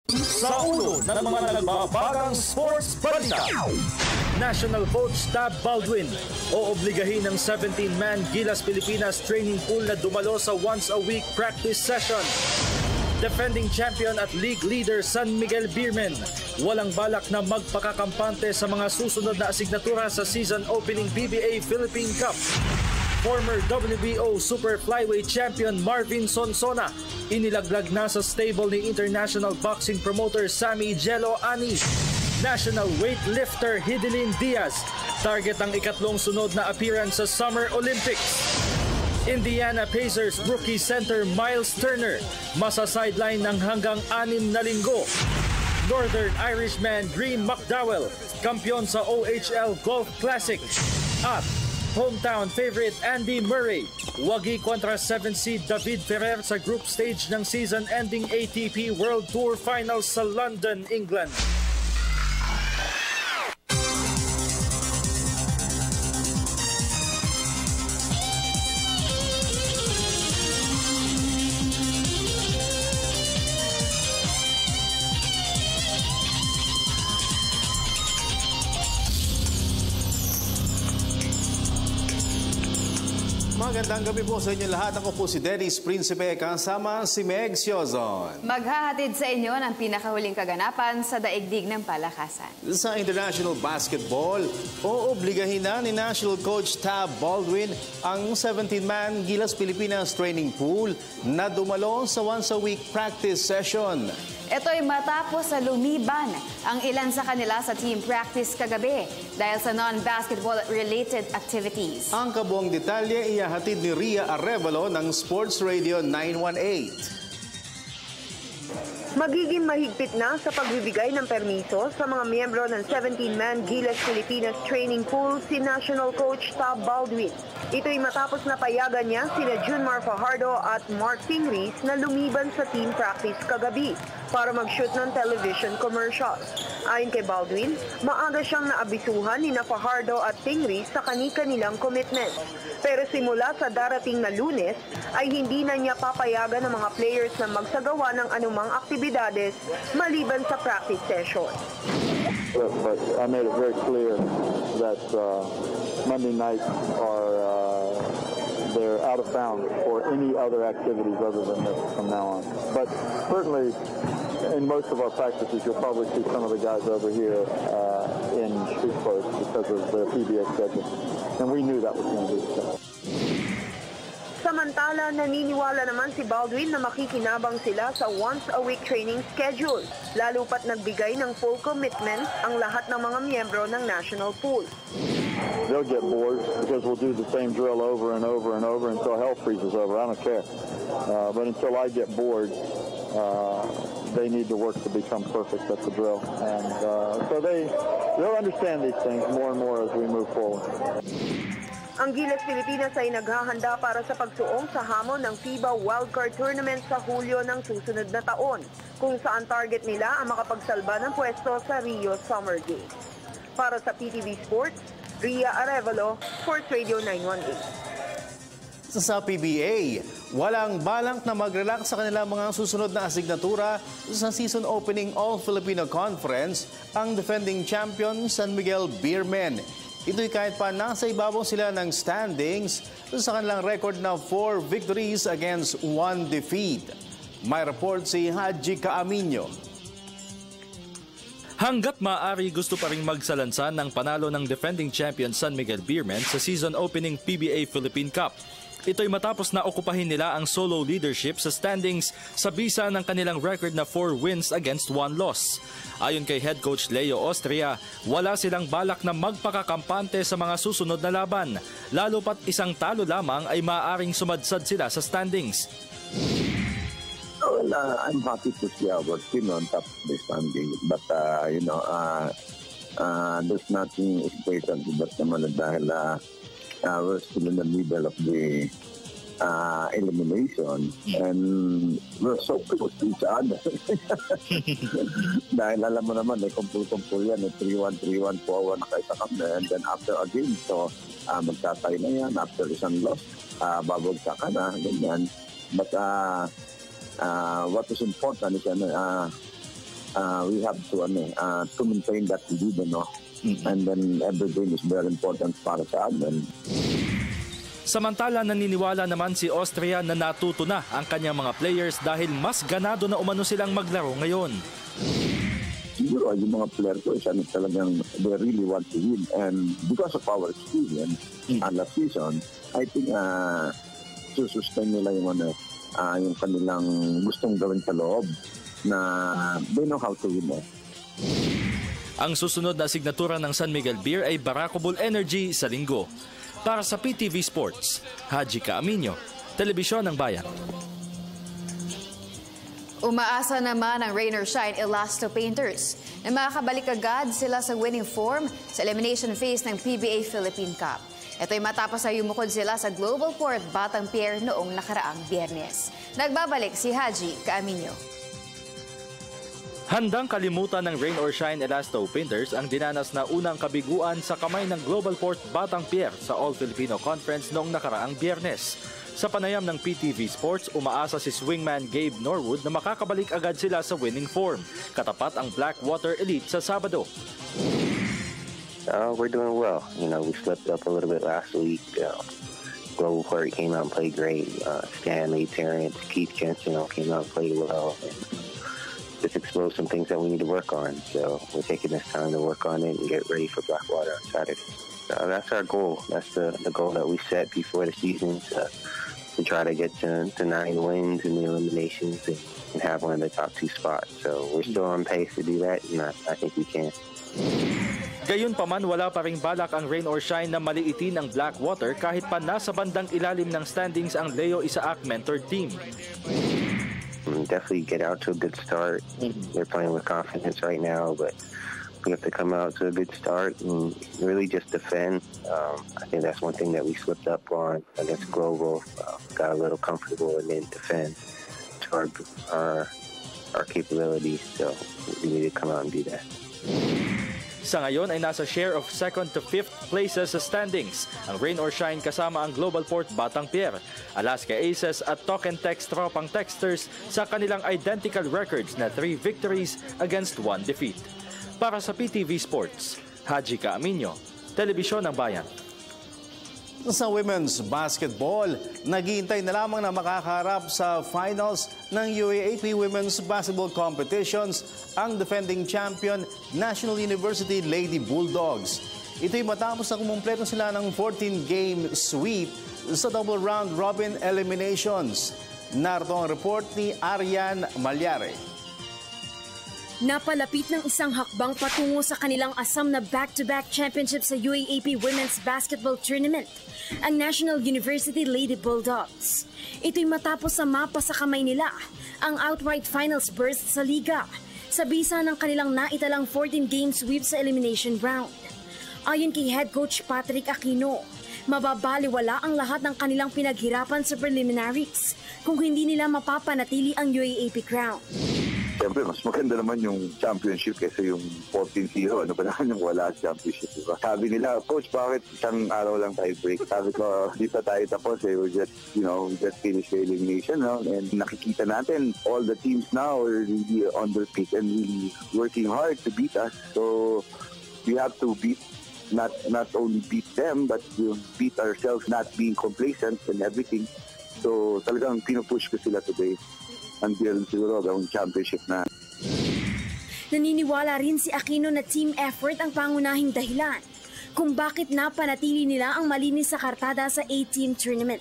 Sa ulo ng mga nagbabagang sports balita. National Coach Tab Baldwin oobligahin ng 17-man Gilas Pilipinas training pool na dumalo sa once-a-week practice session. Defending champion at league leader San Miguel Beermen walang balak na magpakakampante sa mga susunod na asignatura sa season opening PBA Philippine Cup. Former WBO Super Flyweight Champion Marvin Sonsona inilaglag na sa stable ni international boxing promoter Sammy Jello Ani. National weightlifter Hidilyn Diaz target ang ikatlong sunod na appearance sa Summer Olympics. Indiana Pacers rookie center Miles Turner masa-sideline ng hanggang 6 na linggo. Northern Irishman Green McDowell kampiyon sa OHL Golf Classic. At hometown favorite Andy Murray wagi kontra 7 seed David Ferrer sa group stage ng season-ending ATP World Tour Finals sa London, England. Magandang gabi po sa inyo lahat. Ako po si Dennis Principe, kasama si Meg Siozon. Maghahatid sa inyo ng pinakahuling kaganapan sa daigdig ng palakasan. Sa international basketball, oobligahin na ni National Coach Tab Baldwin ang 17-man Gilas Pilipinas training pool na dumalo sa once-a-week practice session. Ito'y matapos sa lumiban ang ilan sa kanila sa team practice kagabi dahil sa non-basketball related activities. Ang kabuang detalye iyahatid ni Ria Arevalo ng Sports Radio 918. Magiging mahigpit na sa pagbibigay ng permiso sa mga miyembro ng 17-man Gilas Pilipinas training pool si National Coach Tab Baldwin. Ito'y matapos na payagan niya sina Junmar Fajardo at Mark Tingris na lumiban sa team practice kagabi para mag-shoot ng television commercials. Ayon kay Baldwin, maaga siyang naabisuhan ni Fajardo at Tingris sa kani-kanilang commitment. Pero simula sa darating na Lunes, ay hindi na niya papayagan ng mga players na magsagawa ng anumang aktibidades maliban sa practice session. But I made it very clear that Monday nights are they're out of bounds for any other activities other than this from now on. But certainly, in most of our practices, you'll probably see some of the guys over here in street clothes because of the PBA schedule. And we knew that was going to be the case. Samantala, naniniwala naman si Baldwin na makikinabang sila sa once-a-week training schedule, lalo pat nagbigay ng full commitment ang lahat ng mga miyembro ng national pool. They'll get bored because we'll do the same drill over and over and over until hell freezes over. I don't care. But until I get bored, they need to work to become perfect at the drill. And so they'll understand these things more and more as we move forward. Ang Gilas Pilipinas ay naghahanda para sa pagsuong sa hamon ng FIBA Wildcard Tournament sa Hulyo ng susunod na taon, kung saan target nila ang makapagsalba ng pwesto sa Rio Summer Games. Para sa PTV Sports, Ria Arevalo, Sports Radio 918. Sa PBA, walang balak na mag-relax sa kanilang mga susunod na asignatura sa season opening All-Filipino Conference ang defending champion San Miguel Beermen. Ito'y kahit pa nasa ibabaw sila ng standings sa kanilang record na 4 victories against 1 defeat. May report si Haji Caaminyo. Hanggat maaari gusto pa ring magsalansan ng panalo ng defending champion San Miguel Beermen sa season opening PBA Philippine Cup. Ito'y matapos na okupahin nila ang solo leadership sa standings sa bisa ng kanilang record na 4 wins against 1 loss. Ayon kay head coach Leo Austria, wala silang balak na magpakakampante sa mga susunod na laban, lalo pat isang talo lamang ay maaaring sumadsad sila sa standings. Well, I'm happy to see our team on top of the standing, but there's nothing special but naman dahil we're still in the middle of the elimination and we're so close to each other. Dahil alam mo naman, kumpul-kumpul yan, 3-1, 3-1, 4-1 na kayo sa kami, and then after a game, so magtatay na yan, after isang loss, babagsak ka na, ganyan. But what is important is we have to maintain that lead, and then every game is very important para sa amin. Samantala, naniniwala naman si Austria na natuto na ang kanyang mga players dahil mas ganado na umano silang maglaro ngayon. Siguro yung mga players ko, talagang they really want to win. And because of our experience last season, I think susustain nila yung kanilang gustong gawin sa loob na they know how to win. Ang susunod na asignatura ng San Miguel Beer ay Barako Bull Energy sa linggo. Para sa PTV Sports, Haji Caaminio, Telebisyon ng Bayan. Umaasa naman ang Rain or Shine Elasto Painters na makakabalik agad sila sa winning form sa elimination phase ng PBA Philippine Cup. Ito'y matapos ay yumukod sila sa Global Port Batang Pier noong nakaraang Biyernes. Nagbabalik si Haji Caaminio. Handang kalimutan ng Rain or Shine Elasto Painters ang dinanas na unang kabiguan sa kamay ng Global Port Batang Pier sa All-Filipino Conference noong nakaraang Biyernes. Sa panayam ng PTV Sports, umaasa si swingman Gabe Norwood na makakabalik agad sila sa winning form, katapat ang Blackwater Elite sa Sabado. We're doing well. We slipped up a little bit last week. Global Port came out and played great. Stanley, Terrence, Keith Jensen came out and played well. Just exposed some things that we need to work on. So we're taking this time to work on it and get ready for Blackwater on Saturday. That's our goal. That's the goal that we set before the season to try to get to 9 wins in the eliminations and have one of the top 2 spots. So we're still on pace to do that, and I think we can. Gayunpaman, wala pa ring balak ang Rain or Shine na maliitin ang Blackwater kahit pa nasa bandang ilalim ng standings ang Leo Isaac mentored team. Definitely get out to a good start. They're playing with confidence right now, but we have to come out to a good start and really just defend. I think that's one thing that we slipped up on against Global. Got a little comfortable and then defend to our capabilities. So we need to come out and do that. Sa ngayon ay nasa share of 2nd to 5th places sa standings. Ang Rain or Shine kasama ang Global Port Batang Pier, Alaska Aces at Token Tex Tropang Texters sa kanilang identical records na 3 victories against 1 defeat. Para sa PTV Sports, Haji Caaminio, Telebisyon ng Bayan. Sa women's basketball, naghihintay na lamang na makakaharap sa finals ng UAAP Women's Basketball Competitions ang defending champion National University Lady Bulldogs. Ito'y matapos na kumumpleto sila ng 14-game sweep sa double round robin eliminations. Narito ang report ni Arian Malyare. Napalapit ng isang hakbang patungo sa kanilang asam na back-to-back championship sa UAAP Women's Basketball Tournament, ang National University Lady Bulldogs. Ito'y matapos sa mapa sa kamay nila ang outright finals berth sa liga, sa bisa ng kanilang naitalang 14-game sweep sa elimination round. Ayon kay head coach Patrick Aquino, mababaliwala ang lahat ng kanilang pinaghirapan sa preliminaries kung hindi nila mapapanatili ang UAAP crown. Siyempre, mas maganda naman yung championship kaysa yung 14-0. Ano ba naman yung wala championship, diba? Sabi nila, Coach, bakit isang araw lang tayo break? Sabi ko, di pa tayo tapos eh. We just, just finished the elimination. And nakikita natin, all the teams now are really on their feet and really working hard to beat us. So, we have to beat, not only beat them, but beat ourselves, not being complacent and everything. So, talagang pinupush ko sila today. Until siguro gawing championship na. Naniniwala rin si Aquino na team effort ang pangunahing dahilan kung bakit napanatili nila ang malinis sa kartada sa 8-team tournament.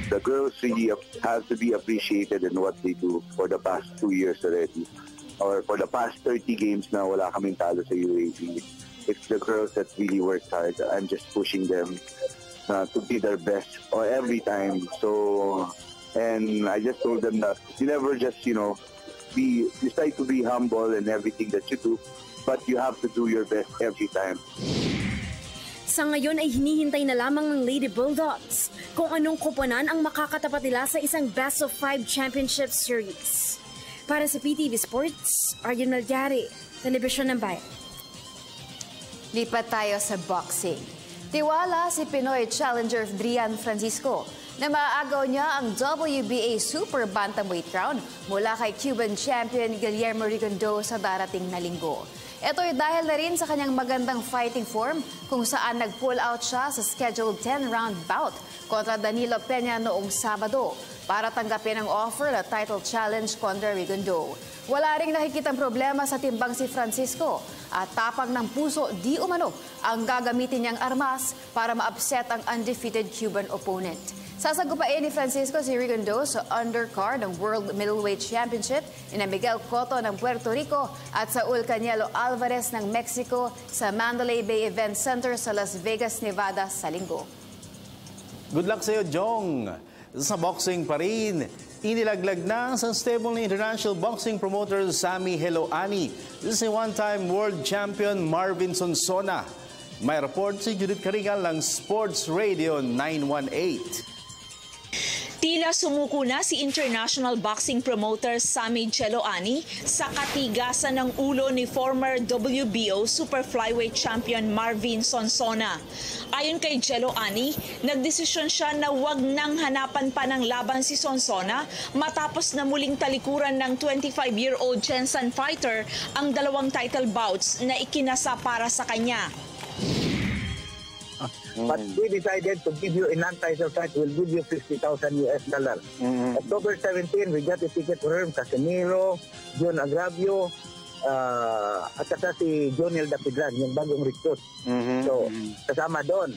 The girls really have to be appreciated in what they do for the past 2 years already. Or for the past 30 games na wala kaming talo sa UAAP. It's the girls that really work hard. I'm just pushing them to be their best every time. So... And I just told them that you never just, you try to be humble in everything that you do, but you have to do your best every time. Sa ngayon ay hinihintay na lamang ng Lady Bulldogs kung anong koponan ang makakatapat nila sa isang Best of 5 Championship Series. Para sa PTV Sports, Arjen Malyare, Telebisyon ng Bayan. Lipat tayo sa boxing. Tiwala si Pinoy challenger Drian Francisco na maaagaw niya ang WBA Super Bantamweight crown mula kay Cuban champion Guillermo Rigondeaux sa darating na linggo. Ito'y dahil na rin sa kanyang magandang fighting form kung saan nag-pull out siya sa scheduled 10-round bout kontra Danilo Peña noong Sabado para tanggapin ang offer na title challenge kontra Rigondeaux. Wala ring nakikitang problema sa timbang si Francisco at tapang ng puso di umano ang gagamitin niyang armas para ma-upset ang undefeated Cuban opponent. Sasagupain ni Francisco si Rigondeaux sa undercard ng World Middleweight Championship ni Miguel Cotto ng Puerto Rico at Saul Canelo Alvarez ng Mexico sa Mandalay Bay Event Center sa Las Vegas, Nevada sa linggo. Good luck sa iyo, Jong! Sa boxing pa rin, inilaglag na sa stable ni international boxing promoter Sammy Heloani si one-time world champion Marvin Sonsona. May report si Judith Caringal ng Sports Radio 918. Tila sumuko na si international boxing promoter Sammy Heloani sa katigasan ng ulo ni former WBO super flyweight champion Marvin Sonsona. Ayon kay Heloani, nagdesisyon siya na wag nang hanapan pa ng laban si Sonsona matapos na muling talikuran ng 25-year-old Jensen fighter ang dalawang title bouts na ikinasa para sa kanya. But we decided to give you a non-title fight. We'll give you $50,000 US. October 17, we got a ticket for him. Casemiro, John Agravio, at saka si Jonel Dapidran, yung bagong recruit. So, kasama doon.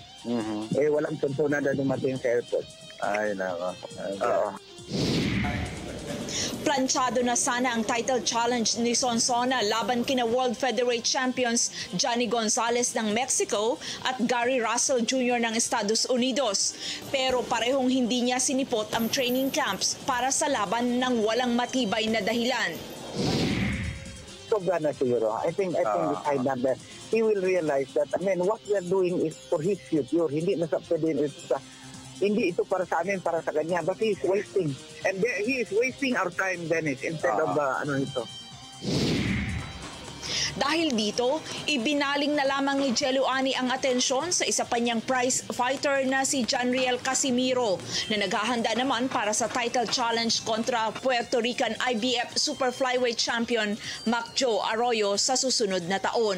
Eh, walang Sonsona na dumating sa airport. Ay, nako. Planchado na sana ang title challenge ni Sonsona laban kina World Featherweight Champions Johnny Gonzalez ng Mexico at Gary Russell Jr. ng Estados Unidos. Pero parehong hindi niya sinipot ang training camps para sa laban ng walang matibay na dahilan. Sobra na siguro. I think behind that, he will realize that, what we are doing is for his future. Hindi na sa pwede hindi ito para sa amin, para sa kanya. But he is wasting. And he is wasting our time, Dennis, instead of ito. Dahil dito, ibinaling na lamang ni Heloani ang atensyon sa isa pa niyang prize fighter na si Janriel Casimiro na naghahanda naman para sa title challenge kontra Puerto Rican IBF Super Flyweight Champion Macjo Arroyo sa susunod na taon.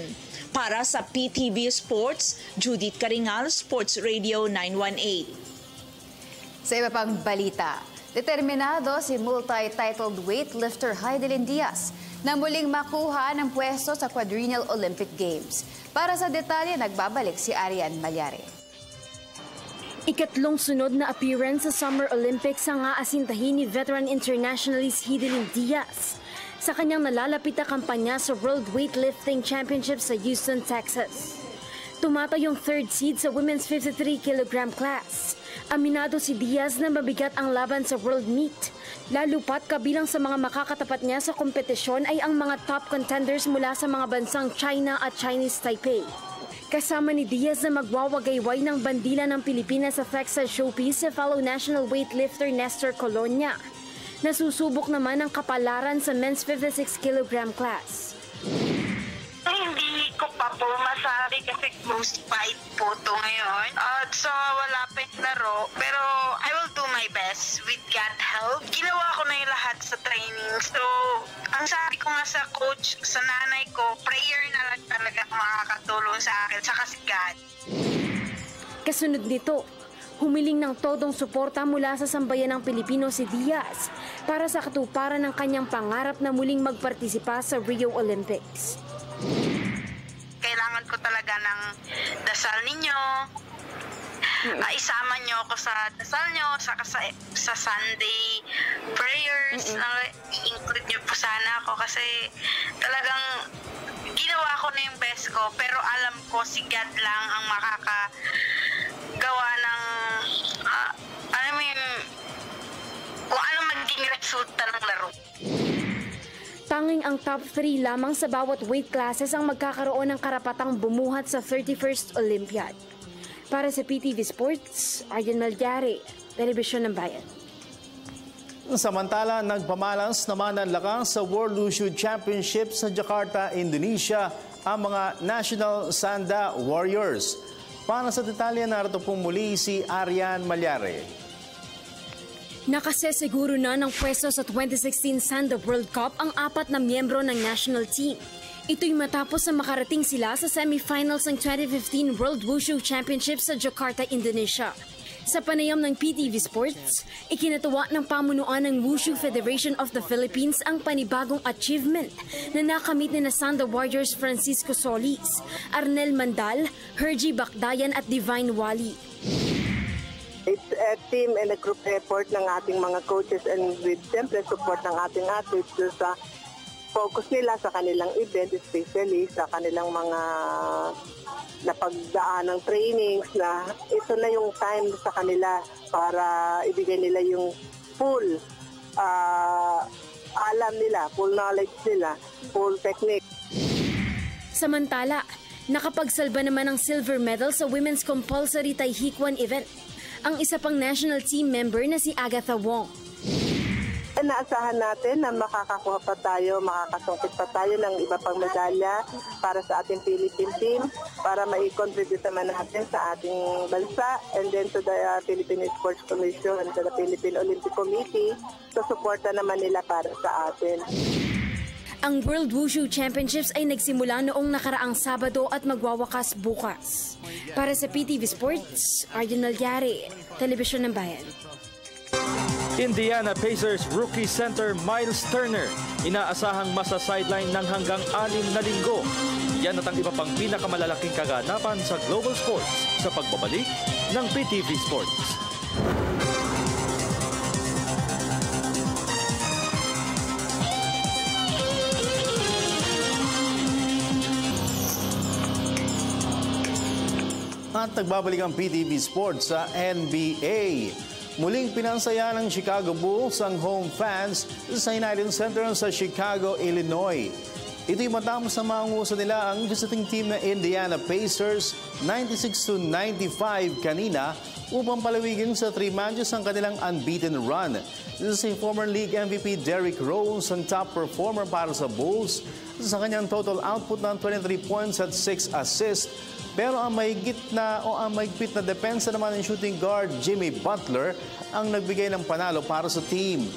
Para sa PTV Sports, Judith Caringal, Sports Radio 918. Sa iba pang balita, determinado si multi-titled weightlifter Heidelin Diaz na muling makuha ng pwesto sa Quadrennial Olympic Games. Para sa detalye, nagbabalik si Arian Malyare. Ikatlong sunod na appearance sa Summer Olympics ang aasintahin ni veteran internationalist Heidelin Diaz sa kanyang nalalapit na kampanya sa World Weightlifting Championship sa Houston, Texas. Tumata yung third seed sa women's 53 kg class. Aminado si Diaz na mabigat ang laban sa world meet. Lalo pat kabilang sa mga makakatapat niya sa kompetisyon ay ang mga top contenders mula sa mga bansang China at Chinese Taipei. Kasama ni Diaz na magwawagayway ng bandila ng Pilipinas sa Texas showpiece sa fellow national weightlifter Nestor Colonia. Nasusubok naman ang kapalaran sa men's 56 kg class. Hindi ko pa po masabi kasi close fight po ito ngayon. So wala pa yung laro. Pero I will do my best with God help. Ginawa ko na yung lahat sa training. So ang sabi ko nga sa coach, sa nanay ko, prayer na lang talaga makakatulong sa akin, saka si God. Kasunod nito, humiling ng todong suporta mula sa sambayan ng Pilipino si Diaz para sa katuparan ng kanyang pangarap na muling magpartisipa sa Rio Olympics. Kailangan ko talaga ng dasal ninyo. Isama nyo ako sa dasal nyo, sa Sunday prayers. Include nyo po sana ako kasi talagang ginawa ko na yung best ko. Pero alam ko si God lang ang makakagawa ng kung ano magiging resulta ng laro. Tanging ang top 3 lamang sa bawat weight classes ang magkakaroon ng karapatang bumuhat sa 31st Olympiad. Para sa PTV Sports, Arian Malyare, Telebisyon ng Bayan. Samantala, nagpamalas naman ang lakas sa World Wushu Championship sa Jakarta, Indonesia ang mga National Sanda Warriors. Para sa detalye, narito pong muli si Arian Malyare. Nakasesiguro na ng pwesto sa 2016 Sanda World Cup ang 4 na miyembro ng national team. Ito'y matapos na makarating sila sa semifinals ng 2015 World Wushu Championship sa Jakarta, Indonesia. Sa panayam ng PTV Sports, ikinatuwa ng pamunuan ng Wushu Federation of the Philippines ang panibagong achievement na nakamit ni na Sanda Warriors Francisco Solis, Arnel Mandal, Hergy Bakdayan at Divine Wali. It's a team and a group effort ng ating mga coaches and with siyempre support ng ating athletes sa focus nila sa kanilang event, especially sa kanilang mga napagdaan ng trainings na ito na yung time sa kanila para ibigay nila yung full alam nila, full knowledge nila, full technique. Samantala, nakapagsalba naman ng silver medal sa women's compulsory taihikwan event ang isa pang national team member na si Agatha Wong. Naasahan natin na makakakuha pa tayo, makakasungkit pa tayo ng iba pang medalya para sa ating Philippine team para mai-contribute naman natin sa ating bansa and then to the Philippine Sports Commission and to the Philippine Olympic Committee. So suporta naman nila para sa atin. Ang World Wushu Championships ay nagsimula noong nakaraang Sabado at magwawakas bukas. Para sa PTV Sports, Arjen Nalyari, Telebisyon ng Bayan. Indiana Pacers rookie center Miles Turner inaasahang masa-sideline ng hanggang 6 na linggo. Yan at ang iba pang pinakamalalaking kaganapan sa Global Sports sa pagbabalik ng PTV Sports. At nagbabalik ang PTV Sports sa NBA. Muling pinansaya ng Chicago Bulls ang home fans sa United Center sa Chicago, Illinois. Ito'y matapos na maungusan nila ang visiting team na Indiana Pacers 96-95 kanina upang palawigin sa 3 matches ang kanilang unbeaten run. Si former league MVP Derrick Rose ang top performer para sa Bulls sa kanyang total output ng 23 points at 6 assists. Pero ang mahigpit na depensa naman ng shooting guard Jimmy Butler ang nagbigay ng panalo para sa team.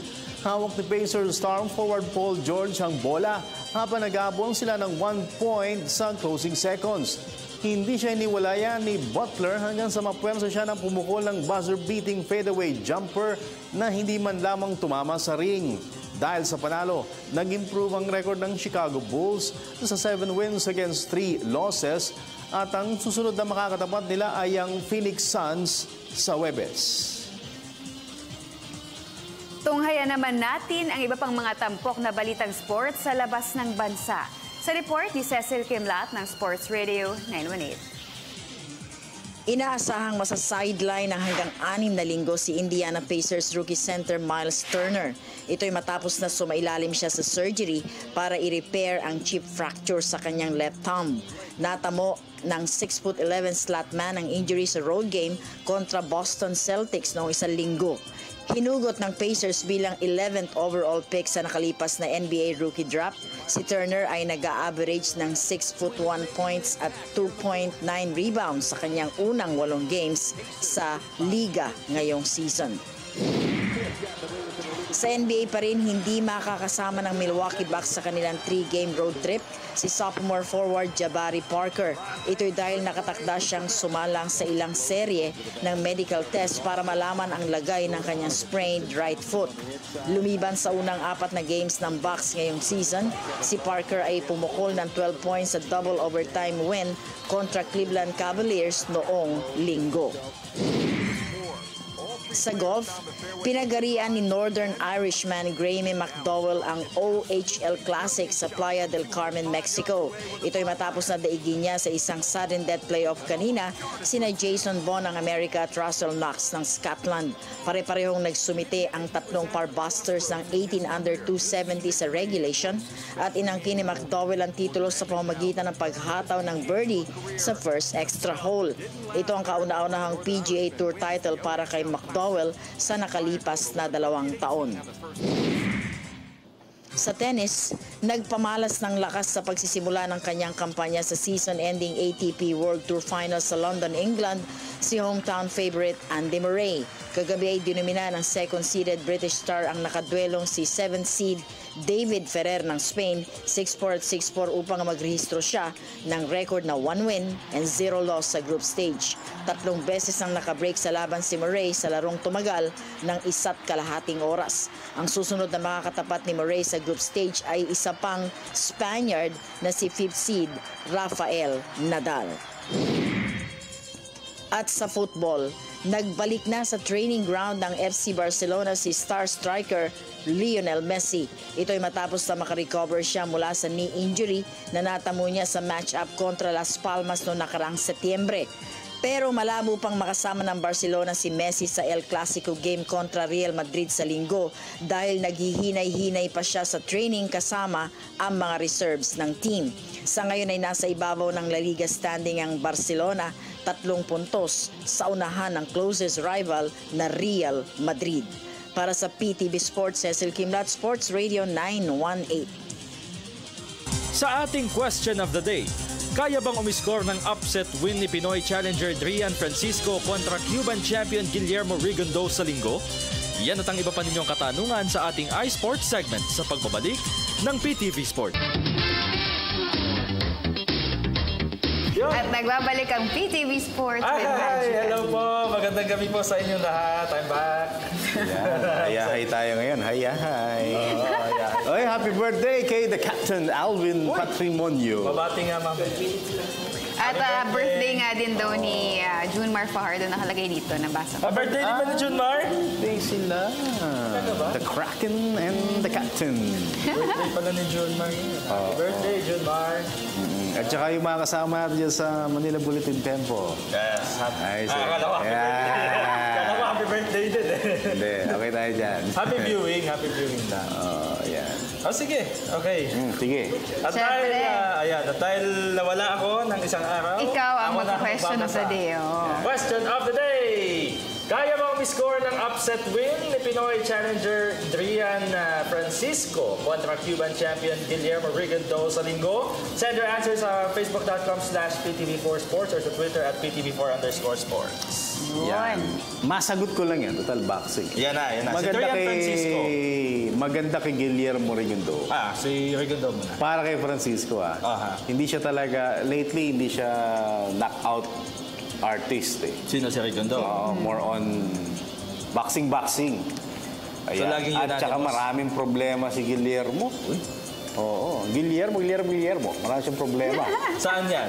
Hawak ni Pacers star forward Paul George ang bola habang nag-aabon sila ng 1 point sa closing seconds. Hindi siya iniwalayan ni Butler hanggang sa mapuwersa siya ng pumukol ng buzzer-beating fadeaway jumper na hindi man lamang tumama sa ring. Dahil sa panalo, nag-improve ang record ng Chicago Bulls sa 7 wins against 3 losses at ang susunod na makakatapat nila ay ang Phoenix Suns sa Huwebes. Tunghayan naman natin ang iba pang mga tampok na balitang sports sa labas ng bansa. Sa report ni Cecil Kimlat ng Sports Radio 918. Inaasahang masa-sideline ng hanggang 6 na linggo si Indiana Pacers rookie center Miles Turner. Ito'y matapos na sumailalim siya sa surgery para i-repair ang chip fracture sa kanyang left thumb. Natamo ng 6'11" slot man ang injury sa road game kontra Boston Celtics noong 1 linggo. Hinugot ng Pacers bilang 11th overall pick sa nakalipas na NBA rookie draft. Si Turner ay nag-a-average ng 6'1" points at 2.9 rebounds sa kanyang unang 8 games sa liga ngayong season. Sa NBA pa rin, hindi makakasama ng Milwaukee Bucks sa kanilang 3-game road trip si sophomore forward Jabari Parker. Ito'y dahil nakatakda siyang sumalang sa ilang serye ng medical test para malaman ang lagay ng kanyang sprained right foot. Lumiban sa unang 4 na games ng Bucks ngayong season, si Parker ay pumukol ng 12 points sa double overtime win kontra Cleveland Cavaliers noong linggo. Sa golf, pinagarian ni Northern Irishman Graeme McDowell ang OHL Classic sa Playa del Carmen, Mexico. Ito'y matapos na daigin niya sa isang sudden death playoff kanina sina Jason Bond ng Amerika at Russell Knox ng Scotland. Pare-parehong nagsumite ang 3 parbusters ng 18 under 270 sa regulation at inangkin ni McDowell ang titulo sa pamamagitan ng paghataw ng birdie sa first extra hole. Ito ang kauna-unahang PGA Tour title para kay McDowell sa nakalipas na 2 taon. Sa tennis, nagpamalas ng lakas sa pagsisimula ng kanyang kampanya sa season-ending ATP World Tour Finals sa London, England, si hometown favorite Andy Murray. Kagabi ay dinumina ng second-seeded British star ang nakadwelong si 7th seed David Ferrer ng Spain 6-4 at 6-4 upang magrehistro siya ng record na 1 win and 0 loss sa group stage. 3 beses ang nakabreak sa laban si Murray sa larong tumagal ng 1.5 oras. Ang susunod na makakatapat ni Murray sa group stage ay isa pang Spaniard na si 5th seed Rafael Nadal. At sa football, nagbalik na sa training ground ng FC Barcelona si star striker Lionel Messi. Ito ay matapos na makarecover siya mula sa knee injury na natamo niya sa match-up kontra Las Palmas noong nakaraang Setyembre. Pero malabo pang makasama ng Barcelona si Messi sa El Clasico game kontra Real Madrid sa Linggo dahil naghihinay-hinay pa siya sa training kasama ang mga reserves ng team. Sa ngayon ay nasa ibabaw ng La Liga standing ang Barcelona, 3 puntos sa unahan ng closest rival na Real Madrid. Para sa PTV Sports, Cecil Kimlat, Sports Radio 918. Sa ating question of the day, kaya bang umiskor ng upset win ni Pinoy challenger Drian Francisco kontra Cuban champion Guillermo Rigondo sa Linggo? Yan at ang iba pa ninyong katanungan sa ating iSports segment sa pagbabalik ng PTV Sport. At nagbabalik ang PTV Sports with Manju. Hello po! Magandang gabi po sa inyong lahat. I'm back. Hayahay tayo ngayon. Hayahay. Oy, happy birthday kay the Captain Alvin Patrimonio. Babati nga, ma'am. At birthday nga din daw ni Junmar Fajardo nakalagay dito. Nabasa ko. Birthday din ba ni Junmar? Birthday sila. The Kraken and the Captain. Birthday pala ni Junmar. Happy birthday, Junmar. At saka yung mga kasama natin dyan sa Manila Bulletin Tempo. Yes. Akala ko happy birthday din eh. Hindi, okay tayo dyan. Happy viewing na. Yan. Sige, okay. Sige. Siyempre. At dahil nawala ako ng isang araw, Ikaw ang mag-question of the day. Question of the day! Kaya bang umiscore ng upset win ni Pinoy challenger Drian Francisco kontra Cuban champion Guillermo Rigondo sa Linggo? Send your answers sa facebook.com/PTV4Sports or sa Twitter at PTV4_sports. Yan. Masagot ko lang yan, total boxing. Yan na. Si Drian Francisco. Maganda kay Guillermo Rigondo. Si Rigondo muna. Para kay Francisco Hindi siya talaga, lately hindi siya knockout artist eh. Sino si Rigondo? More on boxing. Ayan. So, laging at saka maraming problema si Guillermo. Oo, Guillermo. Marami siyang problema. Saan yan?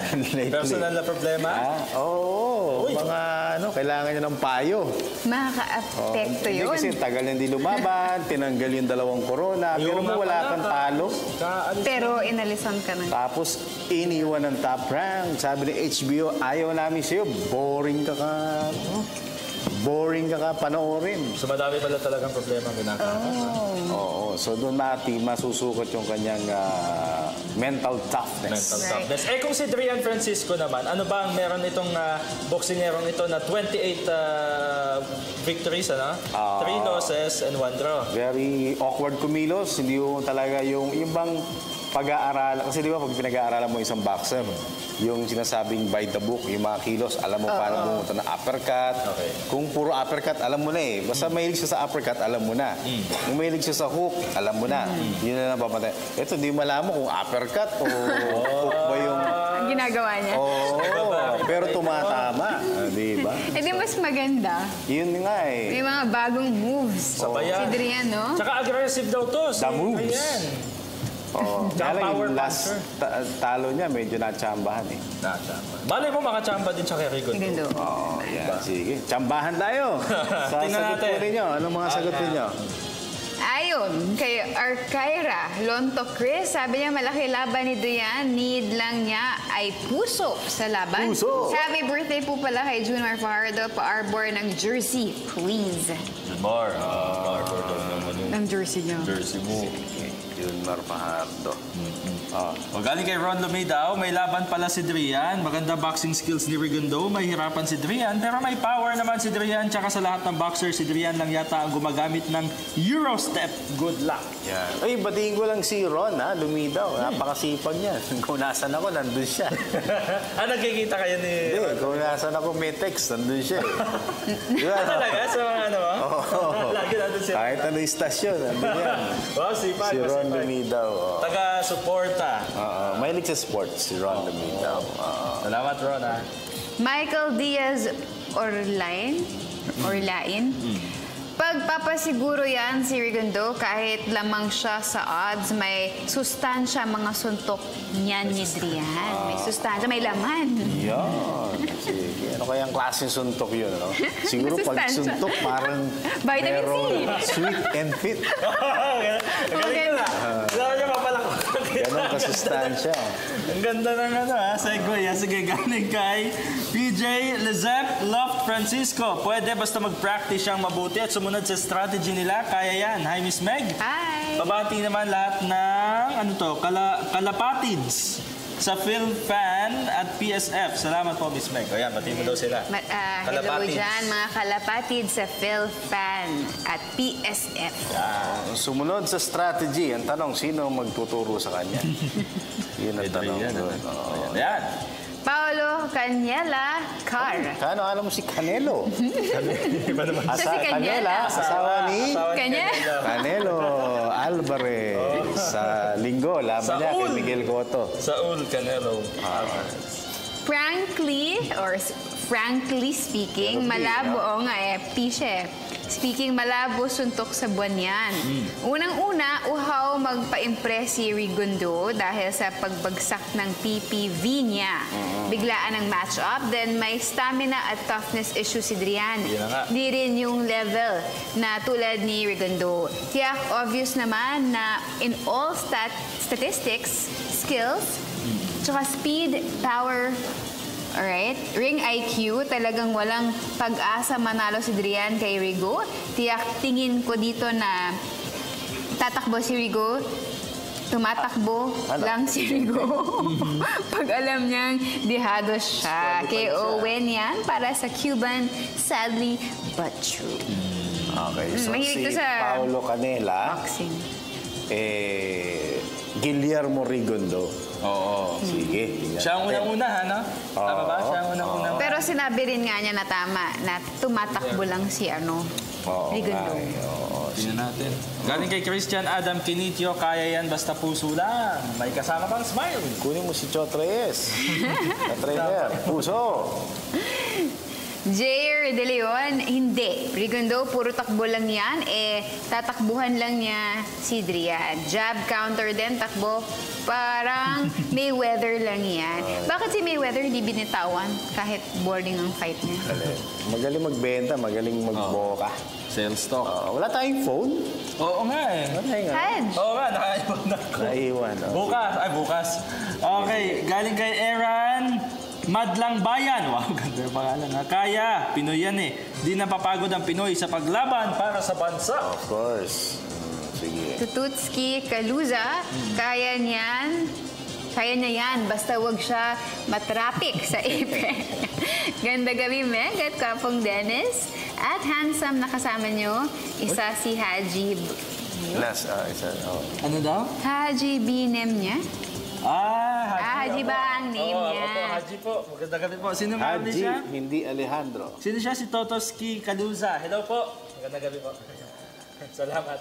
Personal na problema? Mga kailangan niya ng payo. Makaka-apekto yun. Kasi tagal na hindi lumaban, tinanggal yung 2 corona, pero wala kang talo. Pero inalisan ka na. Tapos iniwan ng Top Rank. Sabi ni HBO, ayaw namin sa'yo, boring ka panoorin. So madami pala talagang problema ang ginagawa. So doon natin masusukat yung kanyang mental toughness. Kung si Drian Francisco naman, ano ba ang meron itong boksingerong ito na 28 victories, 3 losses and 1 draw? Very awkward kumilos. Hindi yung talaga yung bang pag-aaral. Kasi di ba pag pinag-aaralan mo isang boxer, yung sinasabing by the book, yung mga kilos, alam mo paano bumunta ng uppercut. Kung puro uppercut, alam mo na eh. Basta mahilig siya sa uppercut, alam mo na. Kung mahilig siya sa hook, alam mo na. Yun na napapatay. Ito, di malaman kung uppercut o hook ba yung ang ginagawa niya. Pero tumatama. Di ba? Di mas maganda. Yun nga eh. May mga bagong moves. Si Drian, no? Tsaka aggressive daw to. The moves. Yung last talo niya, medyo natsambahan eh. Bali mo makachamba din siya kay Rigondo. Sige. Tsambahan tayo. Sa sagot po ninyo. Anong mga sagot ninyo? Ayon, kay Arcaira Lonto Chris, sabi niya malaki laban ni Drian, need lang niya ay puso sa laban. Happy birthday po pala kay Junmar Fajardo, pa-arbor ng jersey, please. Junmar, arbor daw naman ng jersey niya. Jersey mo. Junmar Fajardo. O galing kay Ron Lumidaw, may laban pala si Drian. Maganda boxing skills ni Rigondo. Mahirapan si Drian, pero may power naman si Drian. Tsaka sa lahat ng boxer, si Drian lang yata ang gumagamit ng Eurostep. Good luck. Yan. Ay, batiin ko lang si Ron, Lumidaw. Napakasipag niya. Kung nasan ako, nandun siya. Nagkikita kayo ni... Hindi, kung nasan ako may text, nandun siya. Diba? Talaga? Sa mga ano ba? Lagi nandun siya. Kahit ano yung stasyon, nandun yan. Sipag. Si Ron Lumidaw. Taga-suporta. Mahilig sa sports, si Ron Lumidaw. Salamat, Ron, Michael Diaz Orlain. Pagpapasiguro yan si Rigondo, kahit lamang siya sa odds, may sustansya mga suntok niyan ni Drian. May sustansya, may laman. Yan. Sige. Ano kayang klaseng suntok yun? No? Siguro pag suntok, parang Vitamin C. Sweet and fit. Galing na. Saan niya mapalak? Ganon kasustansya. Ang ganda ng segue. Sige, galing kay PJ Lezep Loft Francisco. Pwede basta mag-practice siyang mabuti at sumunod sa strategy nila. Kaya yan. Hi, Miss Meg. Hi. Babati naman lahat ng kalapatids sa PhilFan at PSF. Salamat po, Miss Meg. Ayan, batiin mo daw sila. Hello dyan, mga kalapatid sa PhilFan at PSF. Sumunod sa strategy. Ang tanong, sino magtuturo sa kanya? Yun ang tanong. Ayan. Paolo Caniela Car. Kano alam mo si Canelo? Si Caniela. Asawa ni Canelo Alvarez. Sa linggo, laban niya kay Miguel Cotto. Saul Canelo. Frankly speaking, malabo Pishe. Speaking malabo, suntok sa buwan yan. Unang-una, uhaw magpa-impress si Rigondo dahil sa pagbagsak ng PPV niya. Biglaan ang match-up, then may stamina at toughness issue si Drian. Di rin yung level na tulad ni Rigondo. Tiyak obvious naman na in all statistics, skills, tsaka speed, power, alright? Ring IQ, talagang walang pag-asa manalo si Drian kay Rigo. Tingin ko dito na tatakbo si Rigo, tumatakbo lang si Rigo. Pag alam niyang dihado siya. Kay Owen yan para sa Cuban, sadly but true. Okay, so Mahilig si sa Paolo Canela, boxing. Guillermo Rigondo. Oo. Sige. Siya ang unang-una, Tama ba? Siya ang unang-una. Pero sinabi rin nga niya na tama, na tumatakbo lang si Rigondo. Tingnan natin. Galing kay Christian Adam Kinitio, kaya yan basta puso lang. May kasama pang smile. Kunin mo si Chot Reyes. Na-trainer. Puso. Jair De Leon, hindi. Rigondo, puro takbo lang yan. Tatakbuhan lang niya si Drian. Jab, counter din, takbo. Parang Mayweather lang yan. Bakit si Mayweather hindi binitawan kahit boring ang fight niya? Magaling magbenta, magaling magboka. Sales stock. Wala tayong phone? Oo nga Hedge. Oo nga, nakaiwan ako. Naiwan. Bukas. Okay, galing kay Aaron Madlang Bayan. Wow, ganda yung pangalan. Kaya, Pinoy yan Di napapagod ang Pinoy sa paglaban para sa bansa. Of course. Sige. Tututski Kaluza, kaya niya yan, basta wag siya matrapik sa ipe. Ganda gabi, Meg, at Kapong Dennis. At handsome na kasama nyo, isa si Haji. Ano daw? Haji Binem niya. Haji ba ang name niya? Haji po. Maganda gabi po. Sino nga siya? Hindi Alejandro. Sino siya? Si Totoski Kaluza. Hello po. Maganda gabi po. Salamat.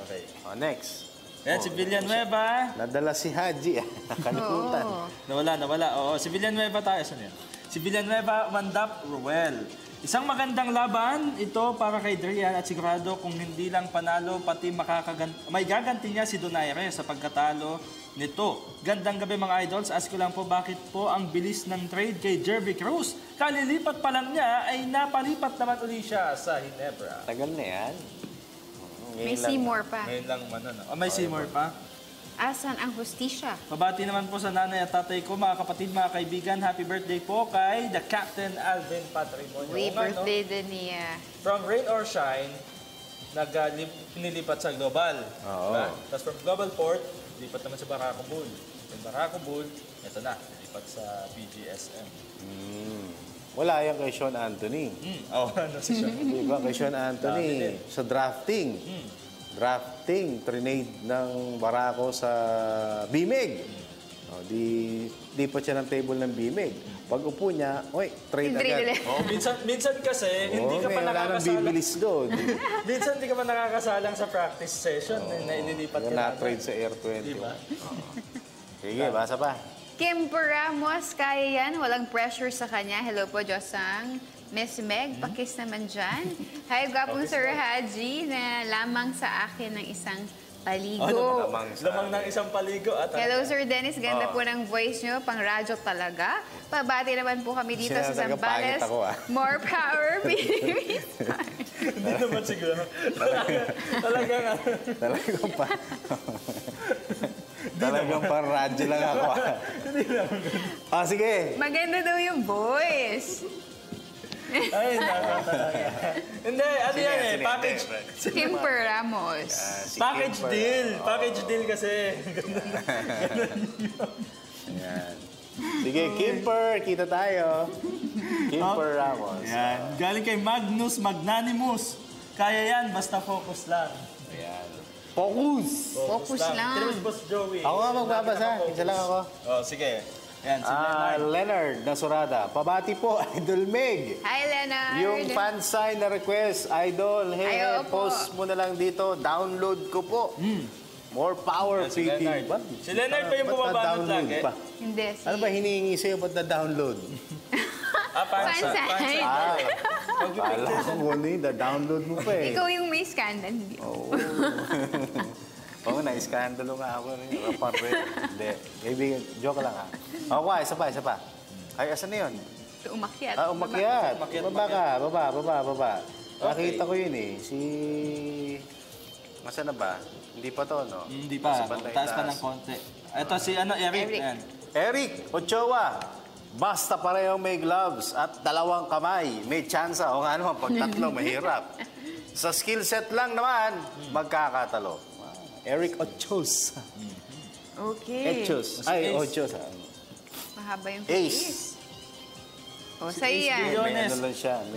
Okay. Next. Yan, si Villanueva. Nadala si Haji. Nakalimutan. Nawala. Oo, si Villanueva tayo. Saan yan? Si Villanueva Mandap Ruel. Isang magandang laban ito para kay Drian at sigurado kung hindi lang panalo, pati may gaganti niya si Donaire sa pagkatalo nito. Gandang gabi mga idols. Ask ko lang po bakit po ang bilis ng trade kay Jervy Cruz. Kalilipat pa lang niya ay napalipat naman uli siya sa Ginebra. Tagal na yan. May Seymour pa. Ngayon lang may Seymour pa. Asan ang hustisya? Pabati naman po sa nanay at tatay ko, mga kapatid, mga kaibigan. Happy birthday po kay the Captain Alvin Patrimonio. Birthday din niya. From Rain or Shine, nilipat sa Global. Oo. Tapos from Global Port, lipat naman sa Barako Bull. Yung Barako Bull, ito na, lipat sa BGSM. Wala yan kay Sean Anthony. Ano si Sean? Diba kay Sean Anthony sa drafting. Drafting, trinade ng Barako sa BMEG. Di pa siya ng table ng BMEG. Pag upo niya, trade agad. Minsan kasi, hindi ka pa wala nang nakakasalang. bibilis doon. Minsan hindi ka pa nakakasalang sa practice session na inilipat ka Na-trade sa Air 20. Diba? Sige, basa pa. Kim Ramos, kaya yan. Walang pressure sa kanya. Hello po, Josang. Miss Meg, pakis naman dyan. Hi, gwapong Sir Haji na lamang sa akin ng isang paligo. Lamang ng isang paligo. Hello, Sir Dennis. Ganda po ng voice nyo. Pang radyo talaga. Pabati naman po kami dito sa Zambales. More power, Philippines. Hindi naman siguro. Talagang pa. Talagang parang radyo lang ako. Sige. Maganda daw yung voice. Ay, talaga. Hindi, ano yan eh, package. Kim Ramos. Package deal. Package deal kasi. Ayan. Sige, Kimper, kita tayo. Kimper Ramos. Yan. Galing kay Magnus Magnanimous. Kaya yan, basta focus lang. Ayan. Focus lang. Tira mo si Boss Joey. Ako nga magbabasa. Isa lang ako. Sige. Yan, si Leonard Nasurada. Pabati po, Idol Meg. Hi, Leonard. Yung fan sign na request, Idol, post mo na lang dito. Download ko po. More power, si Leonard. Si Leonard pa yung bumabanot lagi. Hindi. Ano ba hinihingi sa'yo? Ba't na-download? Fan sign. Kala ko ano yun, download mo pa eh. Ikaw yung may scandal. Oo, na-iskandalo nga ako. Hindi. Maybe, joke lang ha. Isa pa. Ay, asan na yun? Umakyat. Umakyat. Baba. Nakita ko yun eh. Masa na ba? Hindi pa to, no? Hindi pa. Taas pa ng konti. Ito si Eric. Eric Ochoa. Basta parehong may gloves at 2 kamay. May tsansa. O nga naman, pag 3, mahirap. Sa skill set lang naman, magkakatalo. Eric Ochos. Okay. Ochos. Ay, Ochos. Mahaba yung Ace. Sa'yo yan.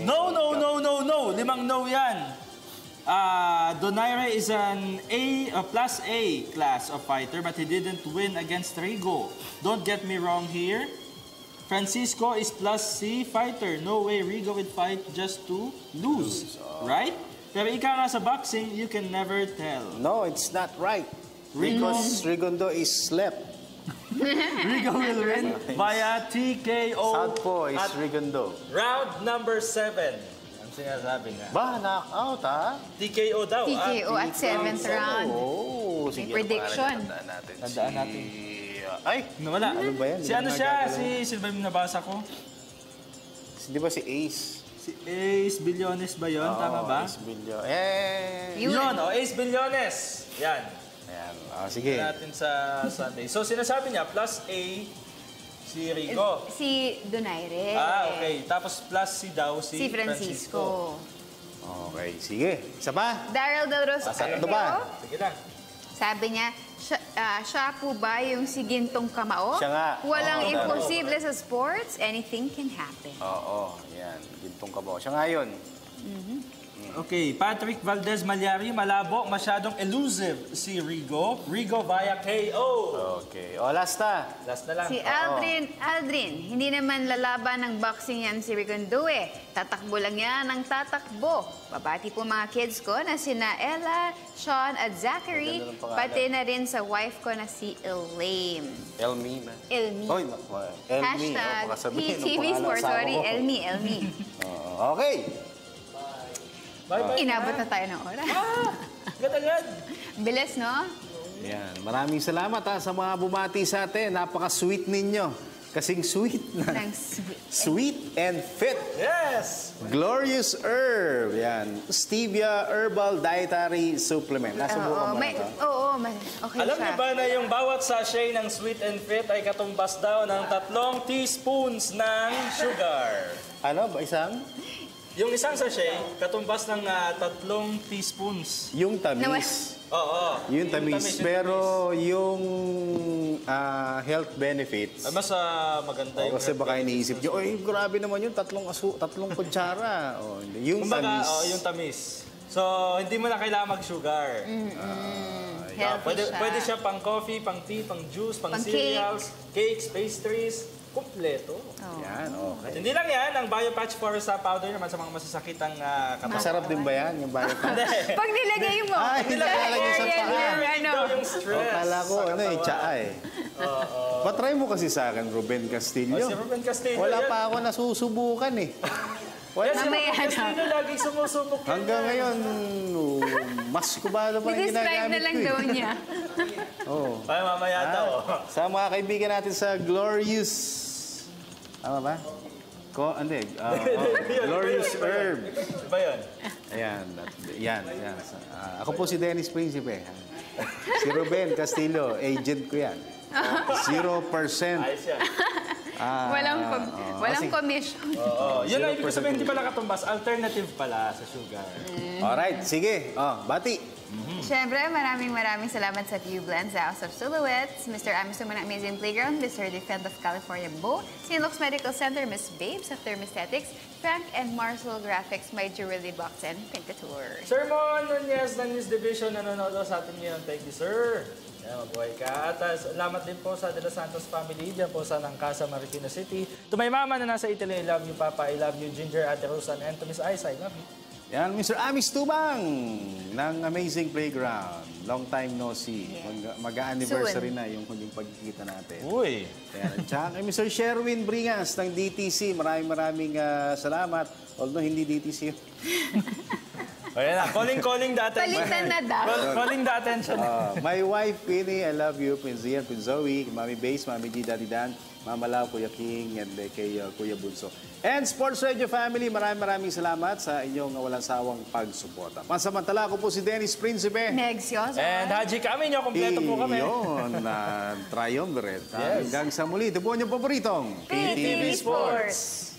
No. 5 no yan. Donaire is an plus A class of fighter, but he didn't win against Rigo. Don't get me wrong here. Francisco is plus C fighter. No way Rigo would fight just to lose. Right? Pero ika nga sa boxing, you can never tell. No, it's not right. Because Rigondo is slept. Rigo will win via TKO. Southpaw is Rigondo. Round number 7. Ang sinasabi nga. Ba, knockout ha? TKO daw. TKO at 7th round. Oh, sige. Prediction. Tandaan natin. Ay, nawala. Ano ba yan? Si ano siya? Sino ba yung nabasa ko? Di ba si Ace? Si Ace Billones ba yun? Tama ba? Ace Billones. Yun, Ace Billones. Yan. Ayan. Sige. Natin sa Sunday. So, sinasabi niya, plus A, si Rigo. Si Donaire. Okay. Tapos plus C daw, si Francisco. Okay, sige. Isa pa? Daryl Del Rosario. Ano ba? Sige na. Sabi niya, siya po ba yung si Gintong Kamao? Siya nga. Walang imposible sa sports. Anything can happen. Oo, yan. Gintong Kamao. Siya nga yun. Okay, Patrick Valdez Malyari, malabo, masyadong elusive si Rigo. Rigo via KO. Okay. Last na. Last na lang. Si Aldrin, hindi naman lalaban ng boxing yan si Rigondo eh. Tatakbo lang yan ng tatakbo. Babati po mga kids ko na sina Ella, Sean at Zachary. Pati na rin sa wife ko na si Elaine. Elmi. Elmi. Oy, Elmi. Hashtag PTV Sports. Sorry, Elmi. Okay. Bye-bye. Inabot na tayo ng oras. Agad-agad. Bilis, no? Yan. Maraming salamat sa mga bumati sa atin. Napaka-sweet ninyo. Kasing sweet na. Sweet and fit. Yes! Glorious Herb. Yan. Stevia Herbal Dietary Supplement. Nasubukan mo na ito? Oo, okay Alam siya. niyo ba na yung bawat sachet ng Sweet and Fit ay katumbas daw ng 3 teaspoons ng sugar? Ano ba? Isang? Yung isang sachet, katumbas ng 3 teaspoons. Yung tamis. Oo. Yung tamis. Pero yung health benefits. Mas maganda yung kasi baka iniisip nyo, oy, grabe naman yun, 3 kutsara. Yung tamis. Yung tamis. So, hindi mo na kailangan mag-sugar. Pwede siya pang coffee, pang tea, pang juice, pang cereals, cakes, pastries. Kompleto. Yan, okay. At hindi lang yan, ang BioPatch Forza powder naman sa mga masasakitang katawan. Masarap din ba yan, yung BioPatch? Pag nilagay mo. Nilalagay sa paa. Yung stress. Kala ko, tsaa eh. Patry mo kasi sa akin, Ruben Castillo. Si Ruben Castillo. Wala pa ako nasusubukan eh. Si Ruben Castillo laging sumusubok. Hanggang ngayon, mas kubado pa yung describe ginagamit na lang daw niya. Ay, mamaya daw. Sa mga kaibigan natin sa Glorious. Tama ba? Glorious Herb. Ba yun? Ayan. Ako po si Dennis Principe. Si Ruben Castillo, agent ko yan. 0%. Ayos yan. Walang commission. Yun ang ibig sabihin, hindi pala katumbas. Alternative pala sa sugar. Alright, sige. Bati. Siyempre, maraming salamat sa View Blends, House of Silhouettes, Mr. Amiso ng Amazing Playground, Mr. Defend of California Bo, St. Luke's Medical Center, Miss Babes of Thermostatics, Frank and Marshall Graphics, my jewelry box and Pinkatur. Sir Mon Nunez ng News Division, nanonood sa atin ngayon. Thank you, sir. Mabuhay ka. At salamat din po sa De Los Santos family, dyan po sa Nangkasa, Marikina City. To my mama na nasa Italy, I love you, Papa. I love you, Ginger, Ate Rosan, and to Miss Ice, I love you. Yan, Mr. Amis Tubang ng Amazing Playground. Long time no see. Mag-anniversary na yung huling pagkikita natin. Uy! Tsaka kay Mr. Sherwin Bringas ng DTC. Maraming salamat. Although hindi DTC. Ayan na, calling dati. Palitan na daw. Calling the attention. My wife, Pinny, I love you. Pinzian, Pinzoe, Mami Base, Mami G, Daddy Dan, Mama Lau, Kuya King, and kay Kuya Bunso. And Sports Radio Family, maraming salamat sa inyong walang sawang pagsuporta. Pansamantala, ako po si Dennis Principe. Megs Yoso. And Haji Camino, kompleto po kami. Iyon, triumvirate. Hanggang sa muli, ito po ang inyong paboritong PTV Sports.